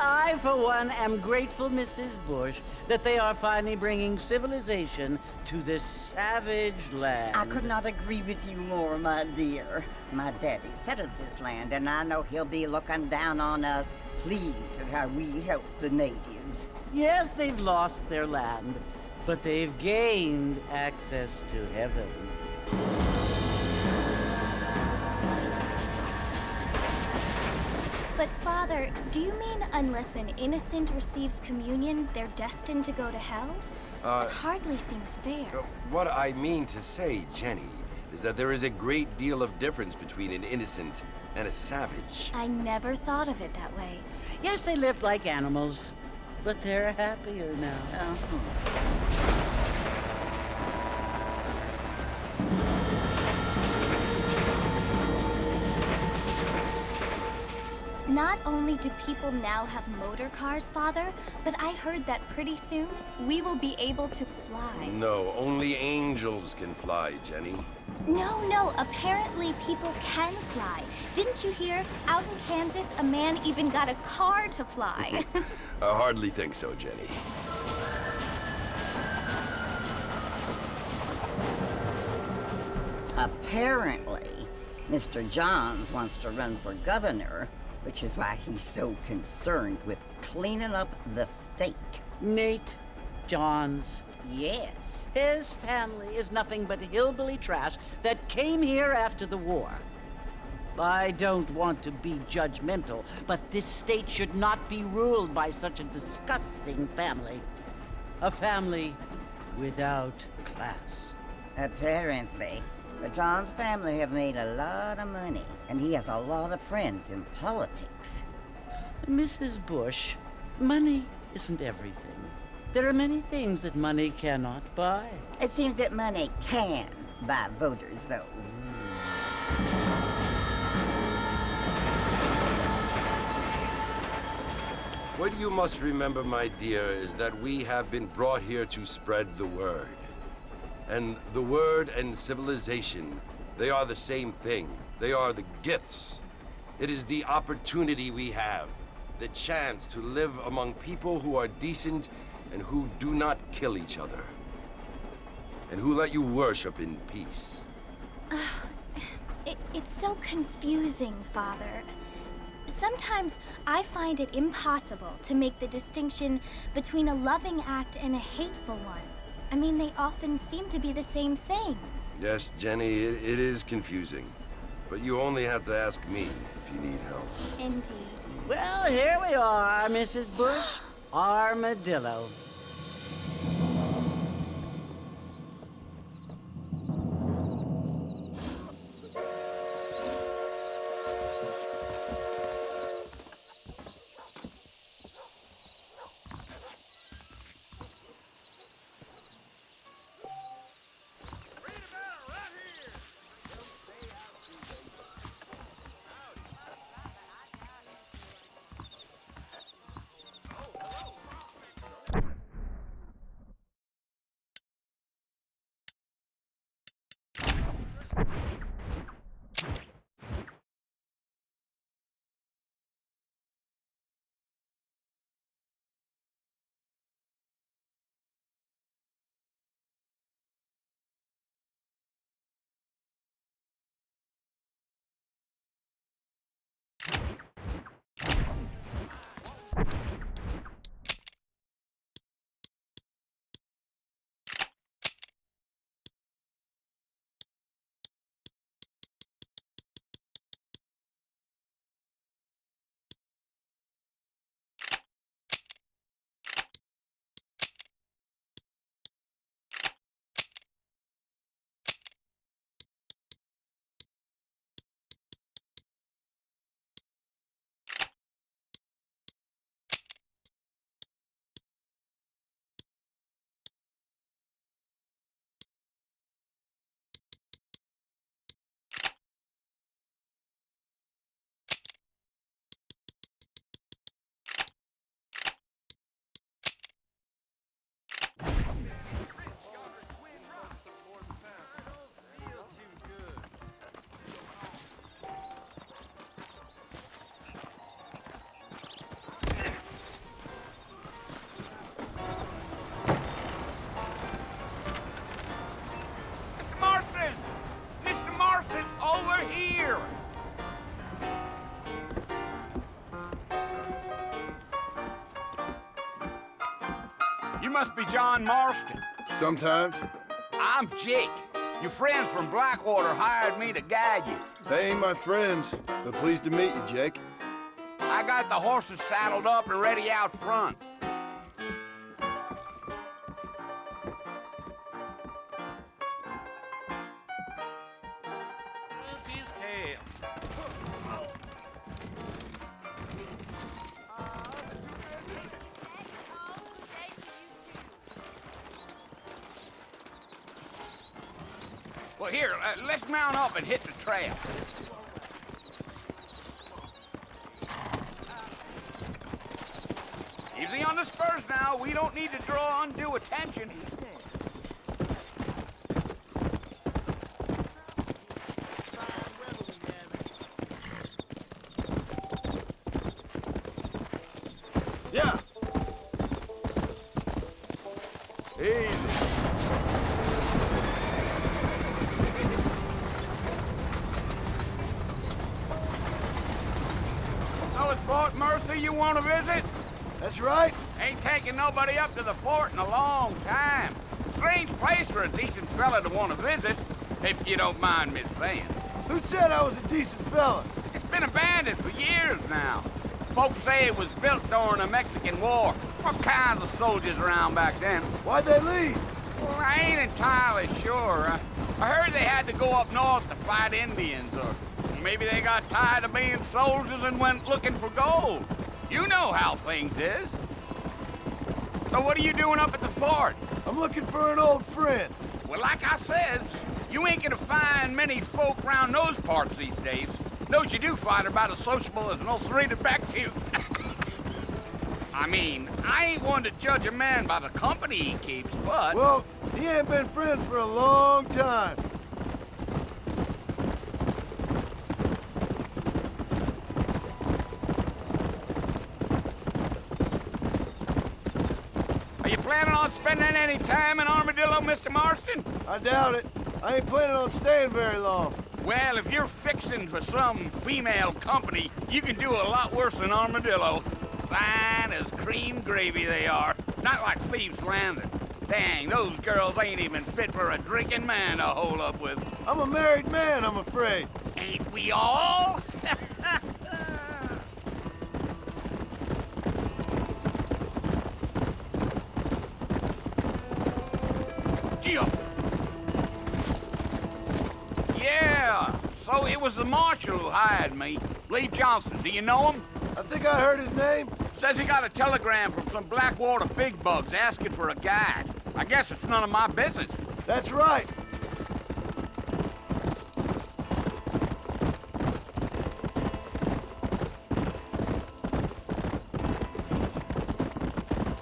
I, for one, am grateful, Mrs. Bush, that they are finally bringing civilization to this savage land. I could not agree with you more, my dear. My daddy settled this land, and I know he'll be looking down on us, pleased at how we help the natives. Yes, they've lost their land, but they've gained access to heaven. But, Father, do you mean unless an innocent receives communion, they're destined to go to hell? It hardly seems fair. What I mean to say, Jenny, is that there is a great deal of difference between an innocent and a savage. I never thought of it that way. Yes, they lived like animals, but they're happier now. Not only do people now have motor cars, Father, but I heard that pretty soon we will be able to fly. No, only angels can fly, Jenny. No, apparently people can fly. Didn't you hear? Out in Kansas, a man even got a car to fly. I hardly think so, Jenny. Apparently, Mr. Johns wants to run for governor, which is why he's so concerned with cleaning up the state. Nate Johns. Yes. His family is nothing but hillbilly trash that came here after the war. I don't want to be judgmental, but this state should not be ruled by such a disgusting family. A family without class. Apparently. The Johns family have made a lot of money, and he has a lot of friends in politics. Mrs. Bush, money isn't everything. There are many things that money cannot buy. It seems that money can buy voters, though. What you must remember, my dear, is that we have been brought here to spread the word. And the word and civilization, they are the same thing. They are the gifts. It is the opportunity we have, the chance to live among people who are decent and who do not kill each other, and who let you worship in peace. It's so confusing, Father. Sometimes I find it impossible to make the distinction between a loving act and a hateful one. I mean, they often seem to be the same thing. Yes, Jenny, it is confusing. But you only have to ask me if you need help. Indeed. Well, here we are, Mrs. Bush. Armadillo. You must be John Marston. Sometimes. I'm Jake. Your friends from Blackwater hired me to guide you. They ain't my friends, but pleased to meet you, Jake. I got the horses saddled up and ready out front. Well, here, let's mount up and hit the trail. Easy on the spurs now. We don't need to draw undue attention. Yeah. Easy. So it's Fort Mercy you want to visit? That's right. Ain't taking nobody up to the fort in a long time. Strange place for a decent fella to want to visit, if you don't mind me saying. Who said I was a decent fella? It's been abandoned for years now. Folks say it was built during the Mexican War. All kinds of soldiers around back then. Why'd they leave? Well, I ain't entirely sure. I heard they had to go up north to fight Indians, or maybe they got tired of being soldiers and went looking for gold. You know how things is. So what are you doing up at the fort? I'm looking for an old friend. Well, like I said, you ain't gonna find many folk around those parts these days. Those you do find are about as sociable as an ulcerated back tooth. I mean, I ain't one to judge a man by the company he keeps, but... Well, he ain't been friends for a long time. Are you planning on spending any time in Armadillo, Mr. Marston? I doubt it. I ain't planning on staying very long. Well, if you're fixing for some female company, you can do a lot worse than Armadillo. Fine as cream gravy they are. Not like Thieves' Landing. Dang, those girls ain't even fit for a drinking man to hole up with. I'm a married man, I'm afraid. Ain't we all? Gio. Yeah, so it was the marshal who hired me. Lee Johnson, do you know him? I think I heard his name. Says he got a telegram from some Blackwater big bugs asking for a guide. I guess it's none of my business. That's right.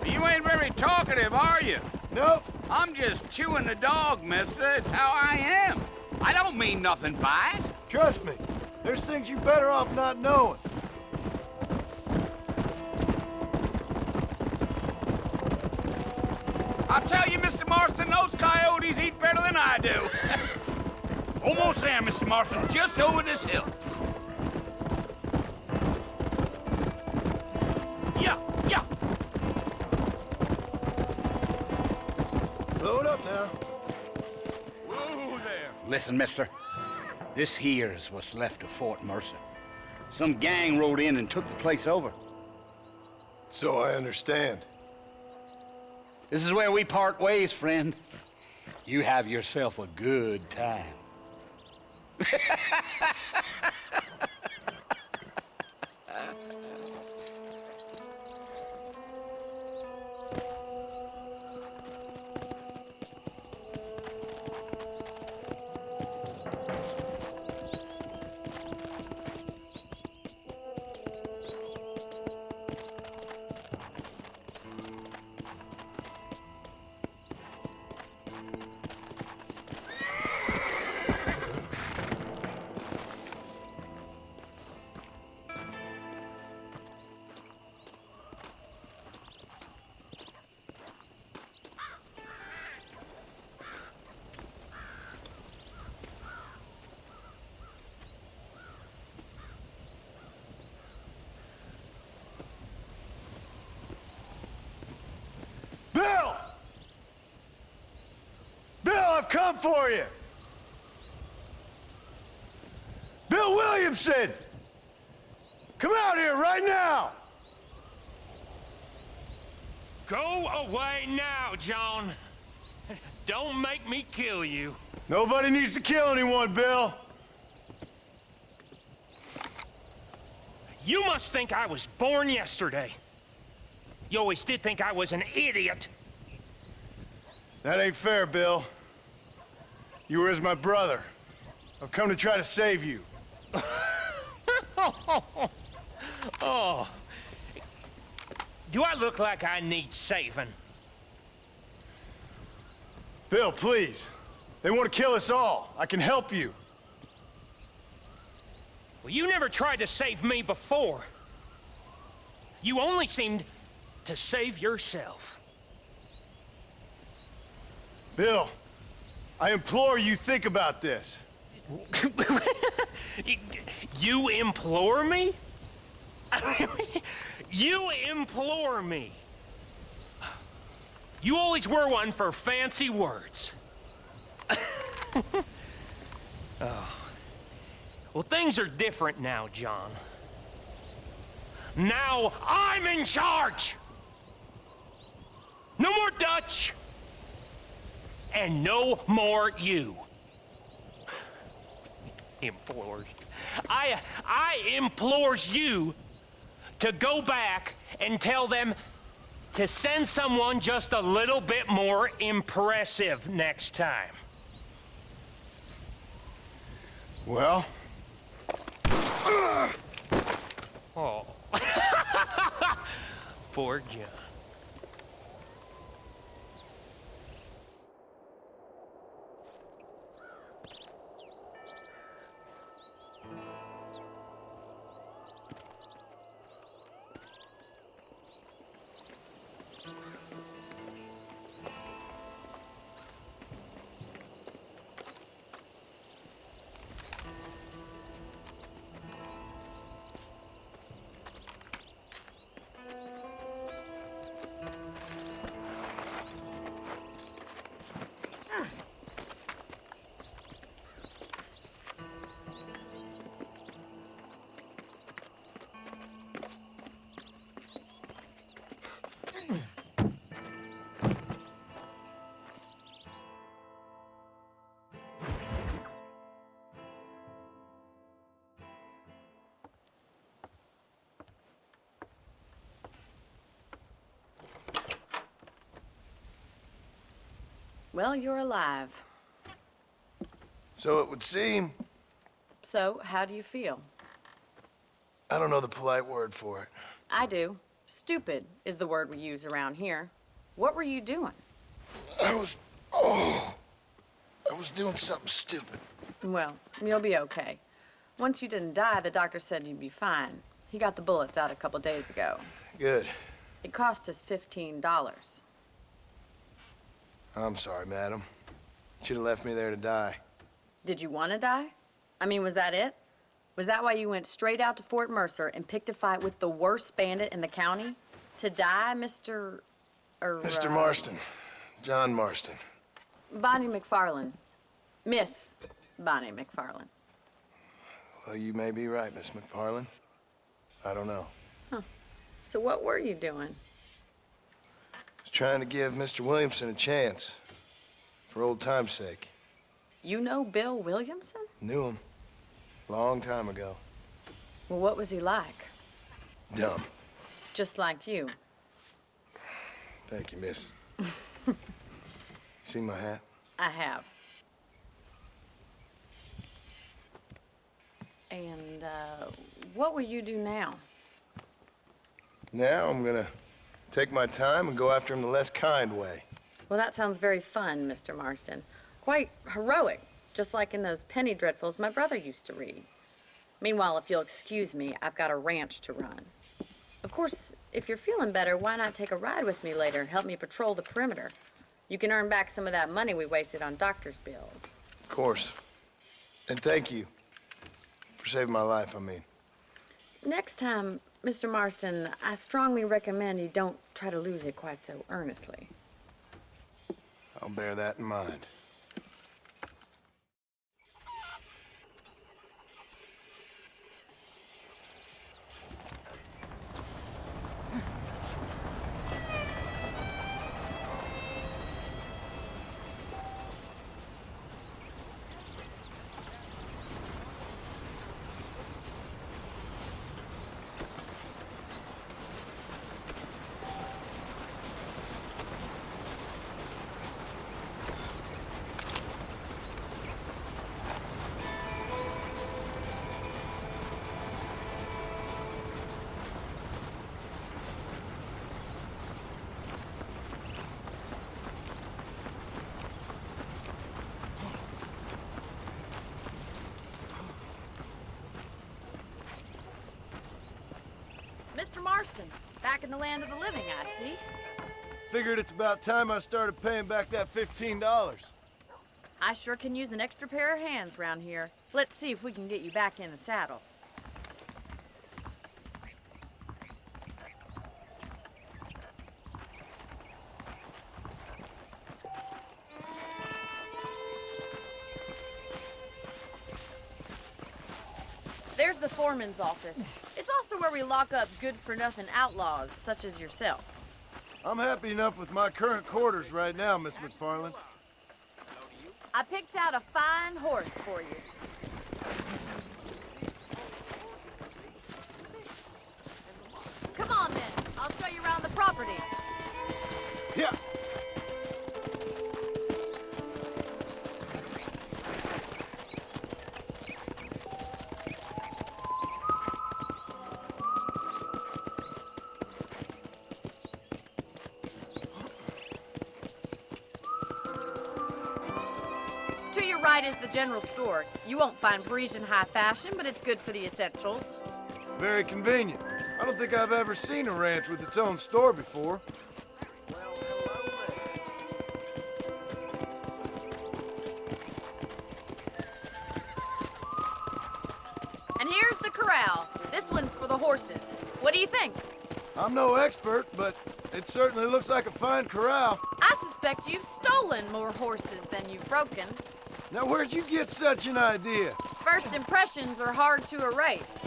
You ain't very talkative, are you? Nope. I'm just chewing the dog, mister. It's how I am. I don't mean nothing by it. Trust me. There's things you're better off not knowing. I'll tell you, Mr. Marston, those coyotes eat better than I do. Almost there, Mr. Marston, just over this hill. Yeah, yeah. Slow it up now. Whoa there. Listen, mister. This here is what's left of Fort Mercy. Some gang rode in and took the place over. So I understand. This is where we part ways, friend. You have yourself a good time. I've come for you! Bill Williamson! Come out here right now! Go away now, John. Don't make me kill you. Nobody needs to kill anyone, Bill. You must think I was born yesterday. You always did think I was an idiot. That ain't fair, Bill. You were as my brother. I've come to try to save you. Oh. Do I look like I need saving? Bill, please. They want to kill us all. I can help you. Well, you never tried to save me before. You only seemed to save yourself. Bill, I implore you think about this. You implore me? You implore me. You always were one for fancy words. Oh. Well, things are different now, John. Now I'm in charge. No more Dutch. And no more you. Implores. I implores you to go back and tell them to send someone just a little bit more impressive next time. Well? Oh. Poor John. Well, you're alive. So it would seem. So, how do you feel? I don't know the polite word for it. I do. Stupid is the word we use around here. What were you doing? I was doing something stupid. Well, you'll be okay. Once you didn't die, the doctor said you'd be fine. He got the bullets out a couple days ago. Good. It cost us $15. I'm sorry, madam. Should have left me there to die. Did you want to die? I mean, was that it? Was that why you went straight out to Fort Mercer and picked a fight with the worst bandit in the county? To die, Mr. Mr. Marston. John Marston. Bonnie McFarlane. Miss Bonnie McFarlane. Well, you may be right, Miss McFarlane. I don't know. Huh. So what were you doing? I was trying to give Mr. Williamson a chance. For old time's sake. You know Bill Williamson? Knew him. Long time ago. Well, what was he like? Dumb. Just like you. Thank you, miss. See my hat? I have. And, what will you do now? Now I'm gonna take my time and go after him the less kind way. Well, that sounds very fun, Mr. Marston. Quite heroic, just like in those penny dreadfuls my brother used to read. Meanwhile, if you'll excuse me, I've got a ranch to run. Of course, if you're feeling better, why not take a ride with me later and help me patrol the perimeter? You can earn back some of that money we wasted on doctor's bills. Of course. And thank you. For saving my life, I mean. Next time, Mr. Marston, I strongly recommend you don't try to lose it quite so earnestly. I'll bear that in mind. Marston. Back in the land of the living, I see. Figured it's about time I started paying back that $15. I sure can use an extra pair of hands round here. Let's see if we can get you back in the saddle. There's the foreman's office. It's also where we lock up good-for-nothing outlaws, such as yourself. I'm happy enough with my current quarters right now, Miss McFarland. I picked out a fine horse for you. Come on, then. I'll show you around the property. Yeah. To your right is the general store. You won't find Parisian high fashion, but it's good for the essentials. Very convenient. I don't think I've ever seen a ranch with its own store before. And here's the corral. This one's for the horses. What do you think? I'm no expert, but it certainly looks like a fine corral. I suspect you've stolen more horses than you've broken. Now, where'd you get such an idea? First impressions are hard to erase.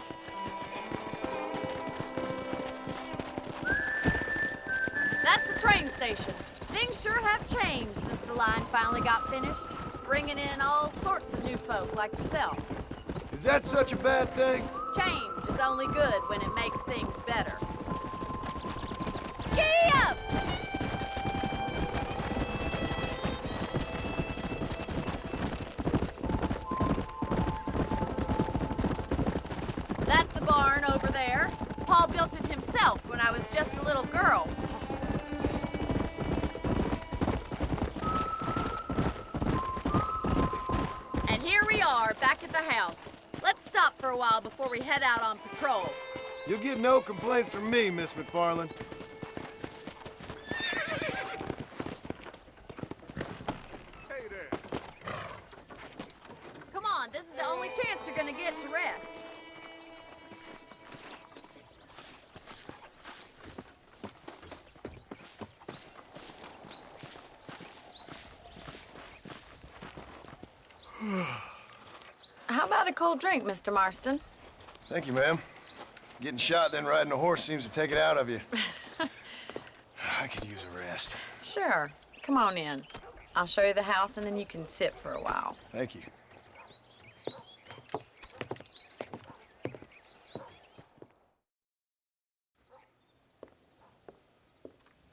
That's the train station. Things sure have changed since the line finally got finished, bringing in all sorts of new folk like yourself. Is that such a bad thing? Change is only good when it makes things better. Giddy up! That's the barn over there. Paul built it himself when I was just a little girl. And here we are, back at the house. Let's stop for a while before we head out on patrol. You'll get no complaints from me, Miss McFarland. Come on, this is the only chance you're gonna get to rest. How about a cold drink, Mr. Marston? Thank you, ma'am. Getting shot, then riding a horse seems to take it out of you. I could use a rest. Sure. Come on in. I'll show you the house, and then you can sit for a while. Thank you.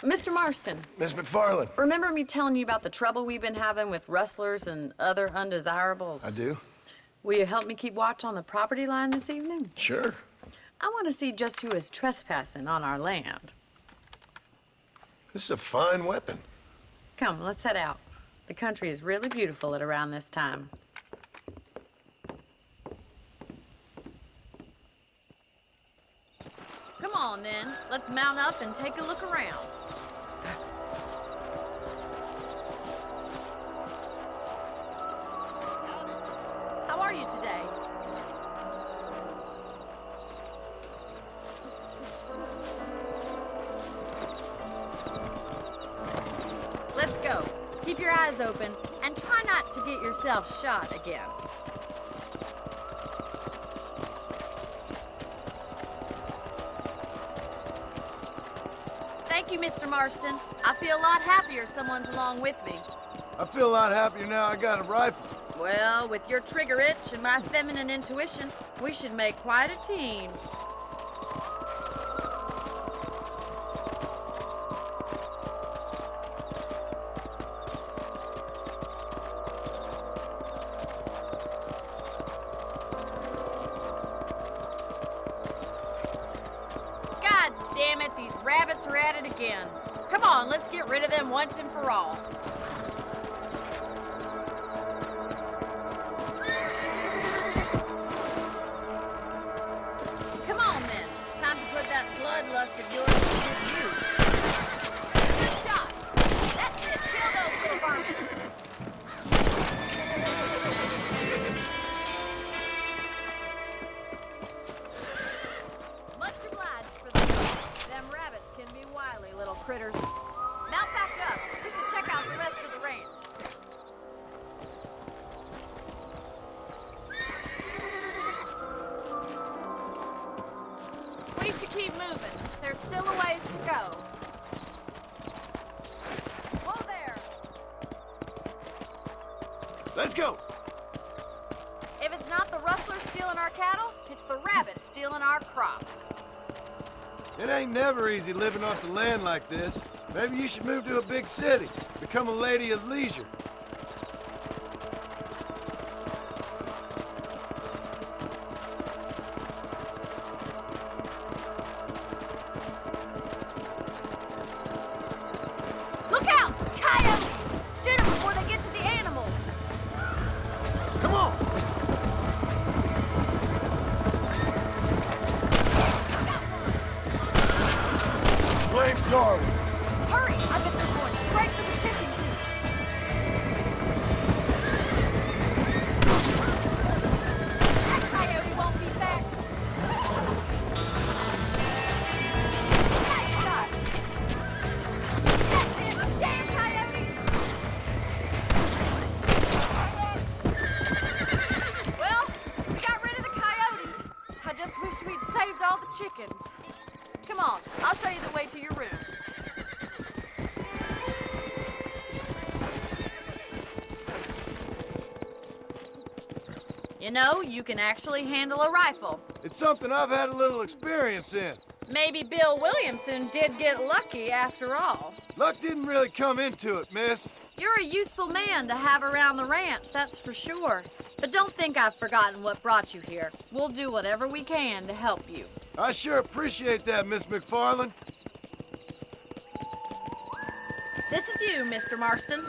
Mr. Marston, Miss McFarland. remember me telling you about the trouble we've been having with rustlers and other undesirables? I do? Will you help me keep watch on the property line this evening? Sure. I want to see just who is trespassing on our land. This is a fine weapon. Come, let's head out. The country is really beautiful at around this time. Come on, then. Let's mount up and take a look around. How are you today? Let's go. Keep your eyes open and try not to get yourself shot again. Thank you, Mr. Marston. I feel a lot happier someone's along with me. I feel a lot happier now I got a rifle. Well, with your trigger itch and my feminine intuition, we should make quite a team. God damn it, these rabbits are at it again. Come on, let's get rid of them once and for all. Come on then, time to put that bloodlusted Let's go. If it's not the rustlers stealing our cattle, it's the rabbits stealing our crops. It ain't never easy living off the land like this. Maybe you should move to a big city, become a lady of leisure. Look out! Coyotes! Shoot them before they get to the animals! Come on! Blame Darwin. Hurry! I bet they're going straight for the chicken coop. That coyote won't be back. Nice shot! Damn coyote! Well, we got rid of the coyote. I just wish we'd saved all the chickens. Come on, I'll show you the way to your room. You know, you can actually handle a rifle. It's something I've had a little experience in. Maybe Bill Williamson did get lucky after all. Luck didn't really come into it, miss. You're a useful man to have around the ranch, that's for sure. But don't think I've forgotten what brought you here. We'll do whatever we can to help you. I sure appreciate that, Miss McFarland. This is you, Mr. Marston.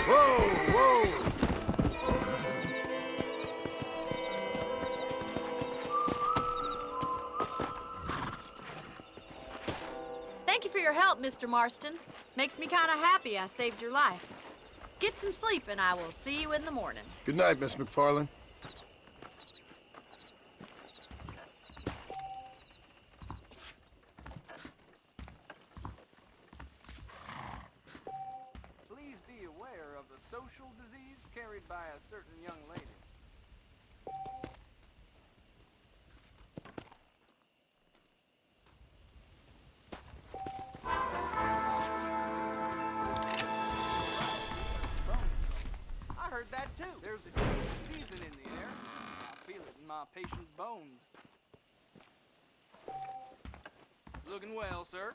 Whoa, whoa. Thank you for your help, Mr. Marston. Makes me kind of happy I saved your life. Get some sleep and I will see you in the morning. Good night, Miss McFarland. Please be aware of the social disease carried by a certain young lady. I heard that too. There's a change of season in the air. I feel it in my patient's bones. Looking well, sir.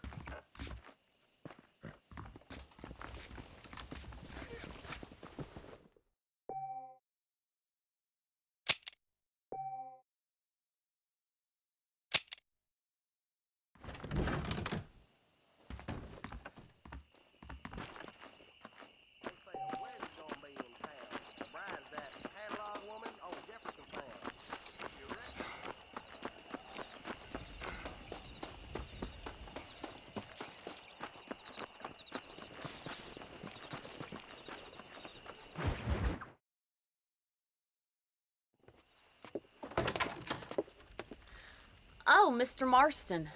Oh, Mr. Marston.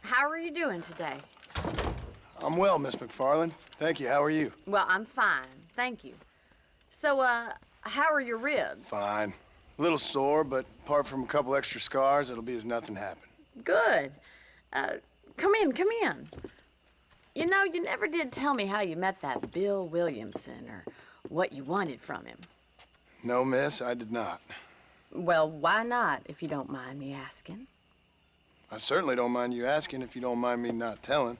How are you doing today? I'm well, Miss McFarland. Thank you. How are you? Well, I'm fine. Thank you. So, how are your ribs? Fine. A little sore, but apart from a couple extra scars, it'll be as nothing happened. Good. Come in, come in. You know, you never did tell me how you met that Bill Williamson or what you wanted from him. No, miss, I did not. Well, why not, if you don't mind me asking? I certainly don't mind you asking if you don't mind me not telling.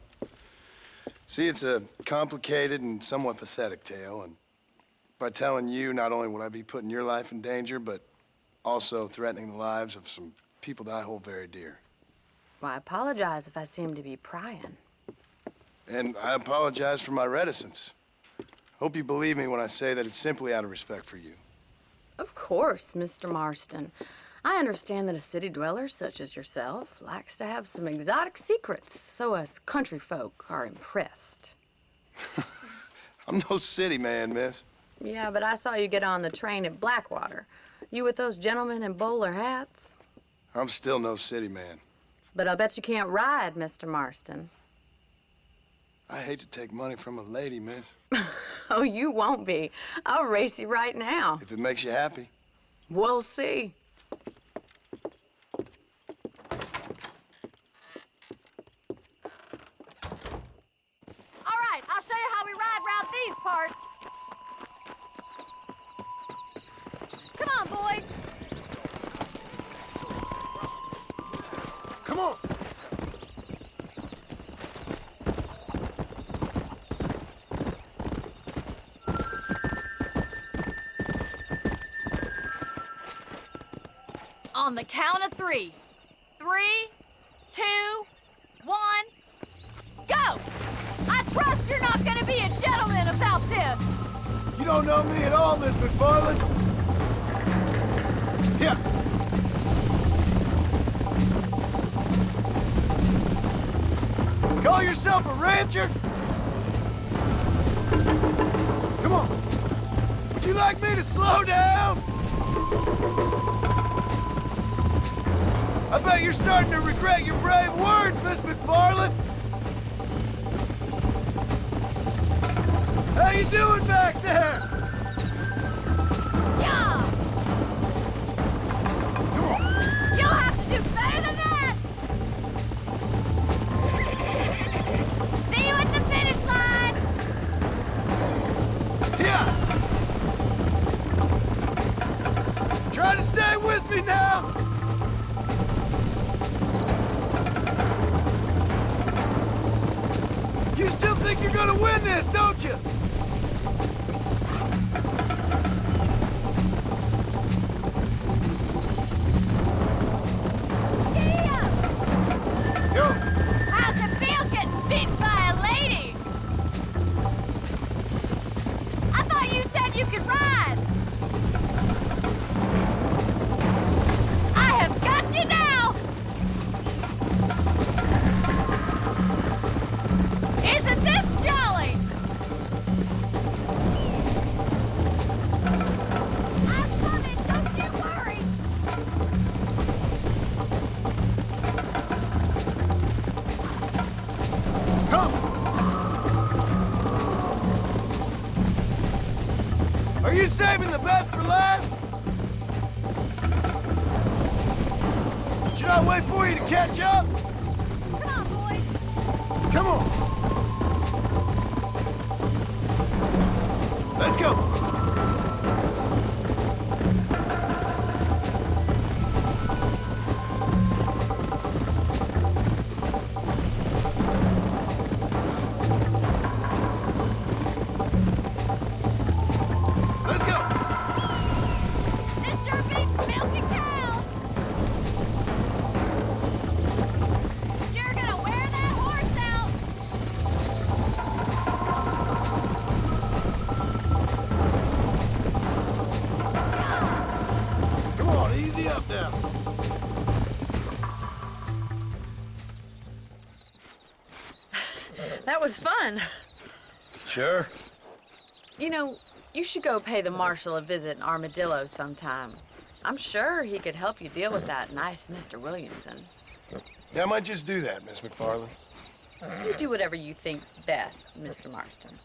See, it's a complicated and somewhat pathetic tale, and by telling you, not only would I be putting your life in danger, but also threatening the lives of some people that I hold very dear. Well, I apologize if I seem to be prying. And I apologize for my reticence. Hope you believe me when I say that it's simply out of respect for you. Of course, Mr. Marston. I understand that a city dweller such as yourself likes to have some exotic secrets, so us country folk are impressed. I'm no city man, miss. Yeah, but I saw you get on the train at Blackwater. You with those gentlemen in bowler hats? I'm still no city man. But I'll bet you can't ride, Mr. Marston. I hate to take money from a lady, miss. Oh, you won't be. I'll race you right now. If it makes you happy. We'll see. All right, I'll show you how we ride around these parts. On the count of 3. 3, 2, 1, go! I trust you're not gonna be a gentleman about this. You don't know me at all, Miss McFarland. Here. Call yourself a rancher? Come on. Would you like me to slow down? I bet you're starting to regret your brave words, Miss McFarland. How you doing back there? Yeah! Come on. You'll have to do better than that! See you at the finish line! Yeah. Try to stay with me now. You still think you're gonna win this, don't you? Go. How's it feel getting beaten by a lady? I thought you said you could ride. I have got you now. Isn't this jolly? I'm coming, don't you worry. Come. Are you saving the best for last? Should I wait for you to catch up? Come on, boys. Come on. Let's go. Let's go. This sure beats milking cows. You're gonna wear that horse out. Come on, easy up now. That was fun. Sure. You know, you should go pay the marshal a visit in Armadillo sometime. I'm sure he could help you deal with that nice Mr. Williamson. Yeah, I might just do that, Miss McFarland. You do whatever you think's best, Mr. Marston.